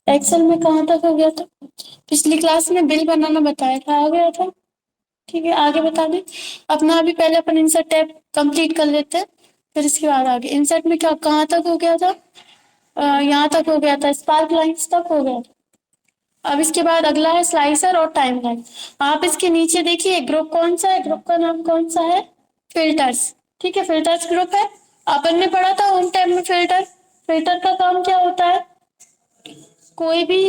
Excel में कहाँ तक हो गया था? पिछली क्लास में बिल बनाना बताया था, आ गया था। ठीक है, आगे बता दें। अपना अभी पहले अपन इंसर्ट टैब कंप्लीट कर लेते हैं, फिर इसके बाद आगे इंसर्ट में क्या कहाँ तक हो गया था? यहाँ तक हो गया था, स्पार्क लाइन्स तक हो गया था। अब इसके बाद अगला है स्लाइसर और टाइमलाइन। आप इसके नीचे देखिए ग्रुप कौन सा है, ग्रुप का नाम कौन सा है? फिल्टर्स। ठीक है, फिल्टर्स ग्रुप है। अपन ने पढ़ा था होम टैब में फिल्टर। फिल्टर का काम क्या होता है? कोई भी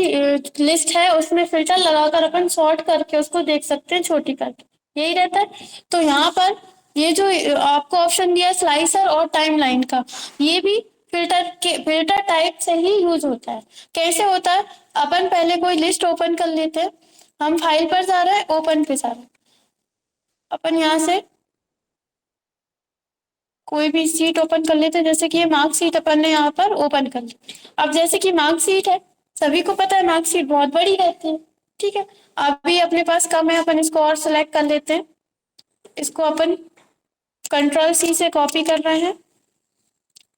लिस्ट है उसमें फिल्टर लगाकर अपन सॉर्ट करके उसको देख सकते हैं, छोटी करके, यही रहता है। तो यहाँ पर ये जो आपको ऑप्शन दिया है स्लाइसर और टाइमलाइन का, ये भी फिल्टर टाइप से ही यूज होता है। कैसे होता है? अपन पहले कोई लिस्ट ओपन कर लेते हैं। हम फाइल पर जा रहे हैं, ओपन पे जा रहे हैं। अपन यहाँ से कोई भी सीट ओपन कर लेते हैं, जैसे कि ये मार्कशीट अपन ने यहाँ पर ओपन कर ली। अब जैसे कि मार्कशीट है, सभी को पता है मार्कशीट बहुत बड़ी रहती है। ठीक है, अभी अपने पास कम है, अपन इसको और सिलेक्ट कर लेते हैं। इसको अपन कंट्रोल सी से कॉपी कर रहे हैं।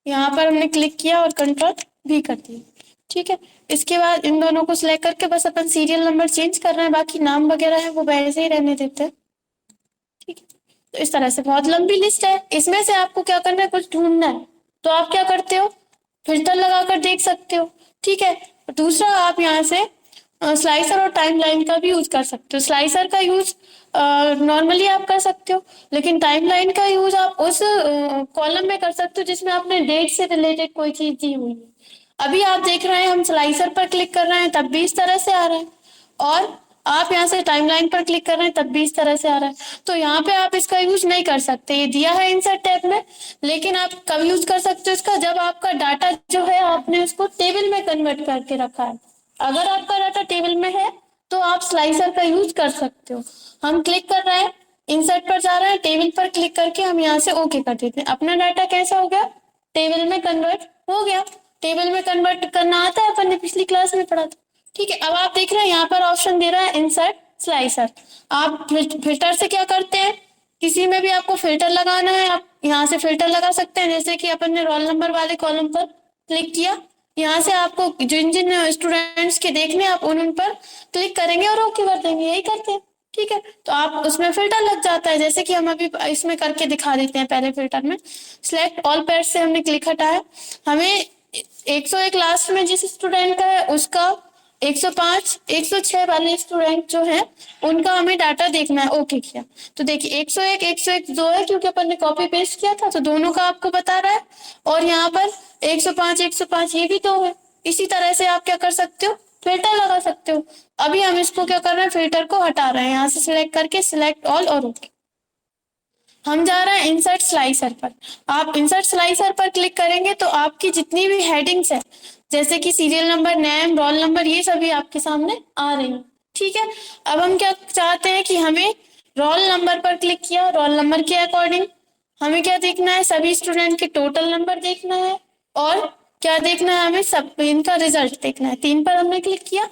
यहाँ पर हमने क्लिक किया और कंट्रोल भी कर दिया। ठीक है, इसके बाद इन दोनों को सिलेक्ट करके बस अपन सीरियल नंबर चेंज कर रहे हैं, बाकी नाम वगैरह है वो वैसे ही रहने देते हैं। ठीक है, तो इस तरह से बहुत लंबी लिस्ट है, इसमें से आपको क्या करना है, कुछ ढूंढना है। तो आप क्या करते हो, फिल्टर लगाकर देख सकते हो। ठीक है, दूसरा आप यहाँ से स्लाइसर और टाइमलाइन का भी यूज कर सकते हो। स्लाइसर का यूज नॉर्मली आप कर सकते हो, लेकिन टाइमलाइन का यूज आप उस कॉलम में कर सकते हो जिसमें आपने डेट से रिलेटेड कोई चीज दी हुई है। अभी आप देख रहे हैं हम स्लाइसर पर क्लिक कर रहे हैं तब भी इस तरह से आ रहा है, और आप यहाँ से टाइमलाइन पर क्लिक कर रहे हैं तब भी इस तरह से आ रहा है। तो यहाँ पे आप इसका यूज नहीं कर सकते, ये दिया है इंसर्ट टैब में। लेकिन आप कब यूज कर सकते हो इसका, जब आपका डाटा जो है आपने उसको टेबल में कन्वर्ट करके रखा है। अगर आपका डाटा टेबल में है तो आप स्लाइसर का यूज कर सकते हो। हम क्लिक कर रहे हैं, इंसर्ट पर जा रहे हैं, टेबल पर क्लिक करके हम यहाँ से ओके कर देते हैं। अपना डाटा कैसा हो गया, टेबल में कन्वर्ट हो गया। टेबल में कन्वर्ट करना आता है, अपन ने पिछली क्लास में पढ़ा था। ठीक है, अब आप देख रहे हैं यहाँ पर ऑप्शन दे रहा है इंसर्ट स्लाइसर। आप फिल्टर से क्या करते हैं, किसी में भी आपको फिल्टर लगाना है आप यहाँ से फिल्टर लगा सकते हैं। जैसे कि अपन ने रोल नंबर वाले कॉलम पर क्लिक किया, यहाँ से आपको जिन जिन स्टूडेंट्स के देखने आप उन पर क्लिक करेंगे और ओके कर देंगे, यही करते हैं। ठीक है, तो आप उसमें फिल्टर लग जाता है, जैसे कि हम अभी इसमें करके दिखा देते हैं। पहले फिल्टर में सिलेक्ट ऑल पेयर्स से हमने क्लिक हटाया, हमें 101 लास्ट में जिस स्टूडेंट का है उसका 105 106 वाले स्टूडेंट जो है उनका हमें डाटा देखना है, ओके किया। तो देखिए 101 दो है क्योंकि अपन ने कॉपी पेस्ट किया था, तो दोनों का आपको बता रहा है। और यहाँ पर 105 ये भी दो है। इसी तरह से आप क्या कर सकते हो, फिल्टर लगा सकते हो। अभी हम इसको क्या कर रहे हैं, फिल्टर को हटा रहे हैं, यहाँ से सिलेक्ट करके सिलेक्ट ऑल और ओके। हम जा रहे हैं इंसर्ट स्लाइसर पर। आप इंसर्ट स्लाइसर पर क्लिक करेंगे तो आपकी जितनी भी हेडिंग्स है, जैसे कि serial number, name, roll number, ये सभी आपके सामने आ रही हैं। ठीक है, अब हम क्या चाहते हैं कि हमें रोल नंबर पर क्लिक किया, रोल नंबर के अकॉर्डिंग हमें क्या देखना है, सभी स्टूडेंट के टोटल नंबर देखना है, और क्या देखना है, हमें सब इनका रिजल्ट देखना है। 3 पर हमने क्लिक किया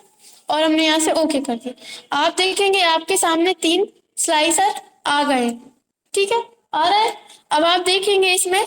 और हमने यहाँ से ओके कर दिया। आप देखेंगे आपके सामने 3 स्लाइसर आ गए। ठीक है, आ रहा है। अब आप देखेंगे इसमें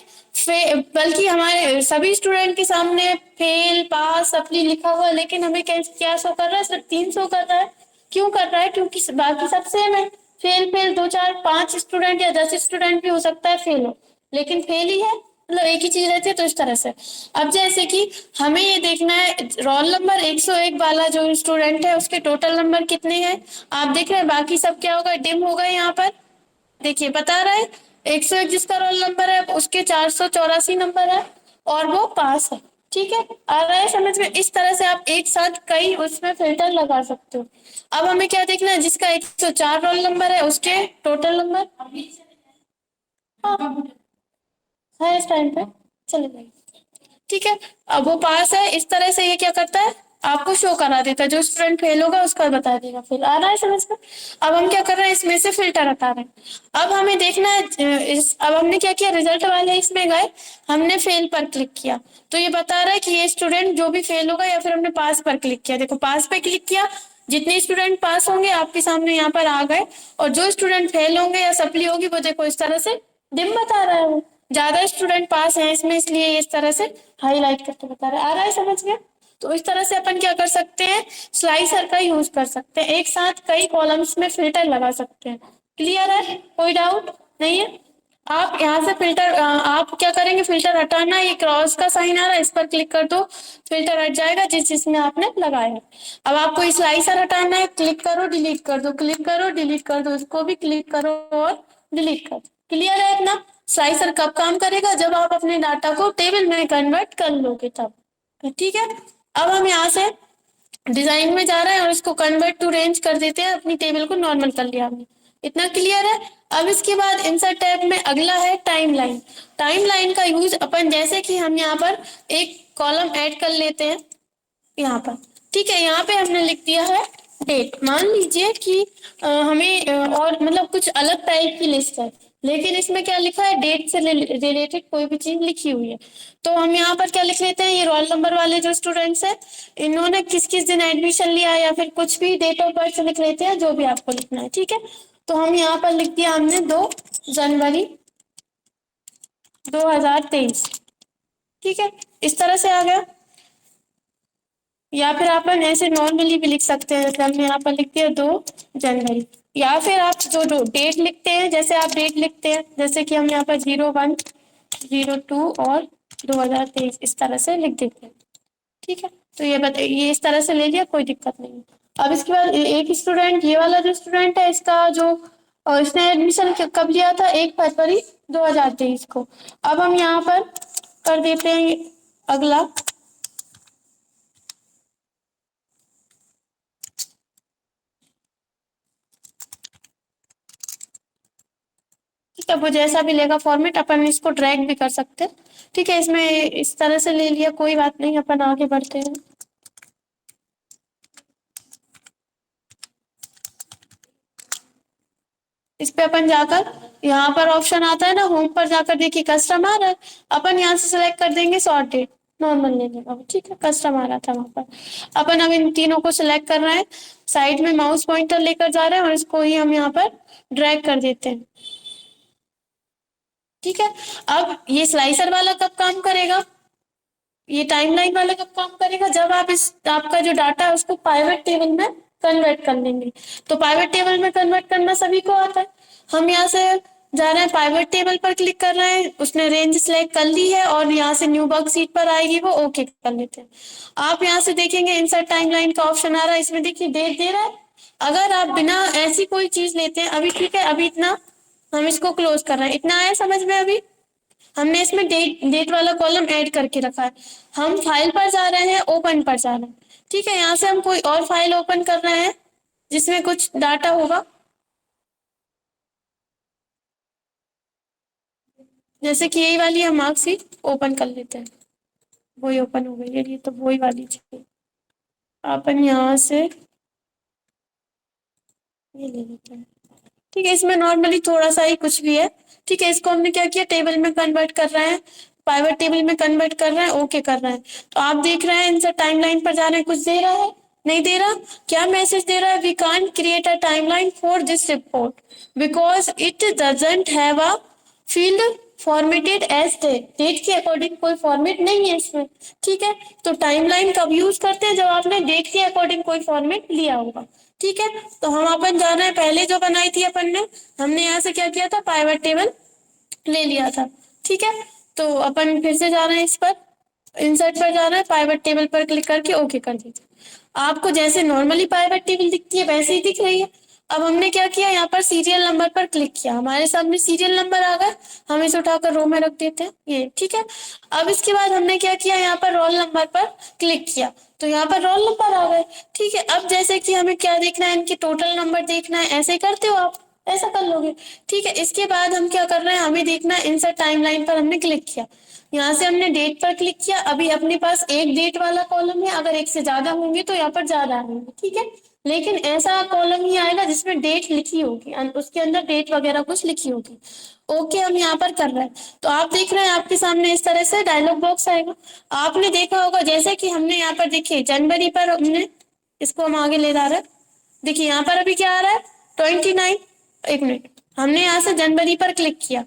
बल्कि हमारे सभी स्टूडेंट के सामने फेल, पास, सप्ली लिखा हुआ है, लेकिन हमें क्या शो कर रहा है, सिर्फ 3 शो कर रहा है। क्यों कर रहा है, क्योंकि बाकी सब सेम है। फेल फेल 2 4 5 स्टूडेंट या 10 स्टूडेंट भी हो सकता है फेल हो, लेकिन फेल ही है, मतलब एक ही चीज रहती है। तो इस तरह से अब जैसे कि हमें ये देखना है रोल नंबर 101 वाला जो स्टूडेंट है उसके टोटल नंबर कितने हैं। आप देख रहे हैं बाकी सब क्या होगा, डिम होगा। यहाँ पर देखिए बता रहा है 101 जिसका रोल नंबर है उसके 484 नंबर है और वो पास है। ठीक है, आ रहा है समझ में। इस तरह से आप एक साथ कई उसमें फिल्टर लगा सकते हो। अब हमें क्या देखना है, जिसका 104 रोल नंबर है उसके टोटल नंबर, हाँ है इस टाइम पे, चले जाइए। ठीक है, अब वो पास है। इस तरह से ये क्या करता है, आपको शो करा देता है, जो स्टूडेंट फेल होगा उसका बता देगा। फिर आ रहा है समझ में। अब हम क्या कर रहे हैं, इसमें से फिल्टर हटा रहे हैं। अब हमें देखना है अब हमने क्या किया, रिजल्ट वाले इसमें गए, हमने फेल पर क्लिक किया, तो ये बता रहा है कि ये स्टूडेंट जो भी फेल होगा, या फिर हमने पास पर क्लिक किया। देखो पास पे क्लिक किया, जितने स्टूडेंट पास होंगे आपके सामने यहाँ पर आ गए, और जो स्टूडेंट फेल होंगे या सप्ली होगी वो देखो इस तरह से डिम बता रहा है। वो ज्यादा स्टूडेंट पास है इसमें, इसलिए इस तरह से हाईलाइट करके बता रहा है। आ रहा है समझ में। तो इस तरह से अपन क्या कर सकते हैं, स्लाइसर का यूज कर सकते हैं, एक साथ कई कॉलम्स में फिल्टर लगा सकते हैं। क्लियर है, कोई डाउट नहीं है? आप यहाँ से फिल्टर आप क्या करेंगे, फिल्टर हटाना, ये क्रॉस का साइन आ रहा है, इस पर क्लिक कर दो, फिल्टर हट जाएगा जिसमें आपने लगाया है। अब आपको स्लाइसर हटाना है, क्लिक करो डिलीट कर दो, क्लिक करो डिलीट कर दो, इसको भी क्लिक करो और डिलीट कर दो। क्लियर है इतना? स्लाइसर कब काम करेगा, जब आप अपने डाटा को टेबल में कन्वर्ट कर लोगे तब। ठीक है, अब हम यहाँ से डिजाइन में जा रहे हैं और इसको कन्वर्ट टू रेंज कर देते हैं, अपनी टेबल को नॉर्मल कर लिया हमने। इतना क्लियर है? अब इसके बाद इंसर्ट टैब में अगला है टाइमलाइन। टाइमलाइन का यूज अपन, जैसे कि हम यहाँ पर एक कॉलम ऐड कर लेते हैं यहाँ पर। ठीक है, यहाँ पे हमने लिख दिया है डेट। मान लीजिए कि हमें और मतलब कुछ अलग टाइप की लिस्ट है, लेकिन इसमें क्या लिखा है, डेट से रिलेटेड कोई भी चीज लिखी हुई है। तो हम यहाँ पर क्या लिख लेते हैं, ये रोल नंबर वाले जो स्टूडेंट्स हैं, इन्होंने किस किस दिन एडमिशन लिया, या फिर कुछ भी डेट ऑफ बर्थ लिख लेते हैं, जो भी आपको लिखना है। ठीक है, तो हम यहाँ पर लिख दिया हमने 2 जनवरी 2023। ठीक है, इस तरह से आ गया। या फिर अपन ऐसे नॉर्मली भी लिख सकते हैं, जैसे हमने यहाँ पर लिख दिया 2 जनवरी। या फिर आप जो डेट लिखते हैं, जैसे आप डेट लिखते हैं, जैसे कि हम यहाँ पर 01, 02 और 2023 इस तरह से लिख देते हैं। ठीक है, तो ये बताइए, ये इस तरह से ले लिया, कोई दिक्कत नहीं। अब इसके बाद एक स्टूडेंट, ये वाला जो स्टूडेंट है, इसका जो इसने एडमिशन कब लिया था, 1 फरवरी 2023 को। अब हम यहाँ पर कर देते हैं अगला। ठीक है, वो जैसा भी लेगा फॉर्मेट, अपन इसको ड्रैग भी कर सकते हैं। ठीक है, इसमें इस तरह से ले लिया, कोई बात नहीं, अपन आगे बढ़ते हैं। इस पे अपन जाकर, यहाँ पर ऑप्शन आता है ना, होम पर जाकर देखिए कस्टम आ रहा है, अपन यहाँ से सिलेक्ट कर देंगे सॉर्टेड, नॉर्मल ले लेगा। ठीक है, कस्टम आ रहा था वहां पर। अपन अब इन तीनों को सिलेक्ट कर रहे हैं, साइड में माउस पॉइंटर लेकर जा रहे हैं और इसको ही हम यहाँ पर ड्रैग कर देते हैं। ठीक है, अब ये स्लाइसर वाला कब काम करेगा, ये टाइमलाइन वाला कब काम करेगा, जब आप इस आपका जो डाटा है उसको पाइवट टेबल में कन्वर्ट कर लेंगे। तो पाइवट टेबल में कन्वर्ट करना सभी को आता है। हम यहाँ से जा रहे हैं, पाइवट टेबल पर क्लिक कर रहे हैं, उसने रेंज सिलेक्ट कर ली है और यहाँ से न्यू वर्कशीट पर आएगी, वो ओके कर लेते हैं। आप यहाँ से देखेंगे इंसर्ट टाइमलाइन का ऑप्शन आ रहा है, इसमें देखिए डेट दे रहा है। अगर आप बिना ऐसी कोई चीज लेते हैं, अभी ठीक है, अभी इतना हम इसको क्लोज कर रहे हैं, इतना आया समझ में? अभी हमने इसमें डेट वाला कॉलम ऐड करके रखा है। हम फाइल पर जा रहे हैं, ओपन पर जा रहे हैं। ठीक है, यहाँ से हम कोई और फाइल ओपन कर रहे हैं जिसमें कुछ डाटा होगा, जैसे कि यही वाली है मार्कशीट, ओपन कर लेते हैं। वही ओपन हो गई है, ये तो वही वाली चाहिए। अपन यहाँ से ये ले लेते हैं। ठीक है, इसमें नॉर्मली थोड़ा सा ही कुछ भी है। ठीक है, इसको हमने क्या किया, टेबल में कन्वर्ट कर रहे हैं, पाइवट टेबल में कन्वर्ट कर रहे हैं, ओके कर रहे हैं। तो आप देख रहे हैं इनसे टाइमलाइन पर जा रहे हैं, कुछ दे रहा है, नहीं दे रहा। क्या मैसेज दे रहा है, we can't create a timeline for this report because it doesn't have a field formatted as date के अकॉर्डिंग कोई फॉर्मेट नहीं है इसमें। ठीक है, तो टाइमलाइन कब यूज करते हैं, जब आपने डेट के अकॉर्डिंग कोई फॉर्मेट लिया होगा। ठीक है, तो हम अपन जा रहे हैं, पहले जो बनाई थी अपन ने, हमने यहाँ से क्या किया था, पाइवट टेबल ले लिया था। ठीक है, तो अपन फिर से जा रहे हैं, इस पर इंसर्ट पर जा रहे हैं, पाइवट टेबल पर क्लिक करके ओके कर दीजिए। आपको जैसे नॉर्मली पाइवट टेबल दिखती है वैसे ही दिख रही है। अब हमने क्या किया, यहाँ पर सीरियल नंबर पर क्लिक किया, हमारे सामने सीरियल नंबर आ गया, हम इसे उठाकर रो में रख देते हैं ये। ठीक है, अब इसके बाद हमने क्या किया, यहाँ पर रोल नंबर पर क्लिक किया, तो यहाँ पर रोल नंबर आ गए। ठीक है, अब जैसे कि हमें क्या देखना है, इनके टोटल नंबर देखना है, ऐसे ही करते हो आप, ऐसा कर लोगे। ठीक है, इसके बाद हम क्या कर रहे हैं, हमें देखना है इंसर्ट टाइमलाइन पर हमने क्लिक किया, यहाँ से हमने डेट पर क्लिक किया। अभी अपने पास एक डेट वाला कॉलम है, अगर एक से ज्यादा होंगे तो यहाँ पर ज्यादा आएंगे। ठीक है, लेकिन ऐसा कॉलम ही आएगा जिसमें डेट लिखी होगी, उसके अंदर डेट वगैरह कुछ लिखी होगी। ओके, हम यहाँ पर कर रहे हैं, तो आप देख रहे हैं आपके सामने इस तरह से डायलॉग बॉक्स आएगा। आपने देखा होगा, जैसे कि हमने यहाँ पर देखिए जनवरी पर हमने इसको हम आगे ले जा रहे हैं। देखिए यहाँ पर अभी क्या आ रहा है, 29। एक मिनट, हमने यहाँ से जनवरी पर क्लिक किया,